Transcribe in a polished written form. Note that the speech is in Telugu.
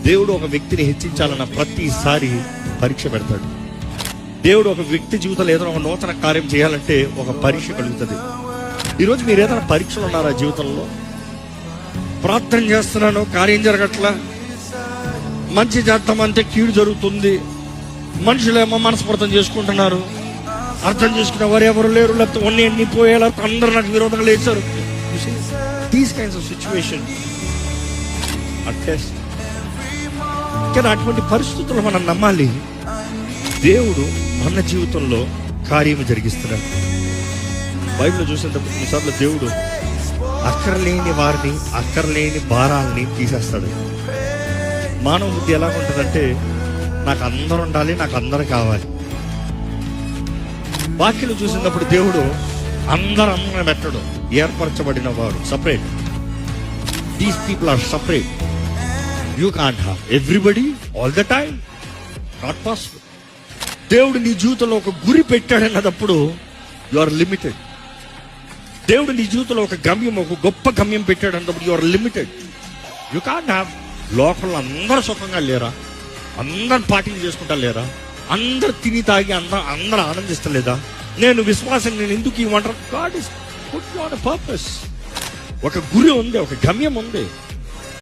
దేవుడు ఒక వ్యక్తిని హెచ్చించాలన్న ప్రతిసారి పరీక్ష పెడతాడు. దేవుడు ఒక వ్యక్తి జీవితంలో ఏదైనా ఒక నూతన కార్యం చేయాలంటే ఒక పరీక్ష కలుగుతుంది. ఈరోజు మీరు ఏదైనా పరీక్షలు ఉన్నారా జీవితంలో? ప్రార్థన చేస్తున్నాను, కార్యం జరగట్లా, మంచి చేద్దామంటే కీడు జరుగుతుంది, మనుషులేమో మనస్పర్థం చేసుకుంటున్నారు, అర్థం చేసుకునే వారు ఎవరు లేరు, లేకపోతే అన్ని పోయేలా అందరూ నాకు విరోధంగా లేచారు. These kinds of situation test. కానీ అటువంటి పరిస్థితుల్లో మనం నమ్మాలి, దేవుడు మన జీవితంలో కార్యము జరిగిస్తున్నాడు. బైబిల్లో చూసినప్పుడు కొన్నిసార్లు దేవుడు అక్కర్లేని వారిని, అక్కర్లేని భారాలని తీసేస్తాడు. మానవ బుద్ధి ఎలా ఉంటుందంటే, నాకు అందరూ ఉండాలి, నాకు అందరూ కావాలి. వాక్యం చూసినప్పుడు దేవుడు అందరూ పెట్టడు. ఏర్పరచబడిన వారు separate. These people are separate. You can't have everybody all the time. Not possible. దేవుడు నీ జీవితంలో ఒక గురి పెట్టాడన్నప్పుడు యు ఆర్ లిమిటెడ్. దేవుడు నీ జీవితంలో ఒక గమ్యం, ఒక గొప్ప గమ్యం పెట్టాడన్నప్పుడు you are limited. You can't have. లోకంలో అందరూ సుఖంగా లేరా? అందరు పార్టీలు చేసుకుంటా లేరా? అందరు తిని తాగి అందరూ ఆనందిస్తలేదా? నేను విశ్వాసం, నేను ఎందుకు ఇవ్వమంటారు? God is put you on a purpose. ఒక గురి ఉంది, ఒక గమ్యం ఉంది.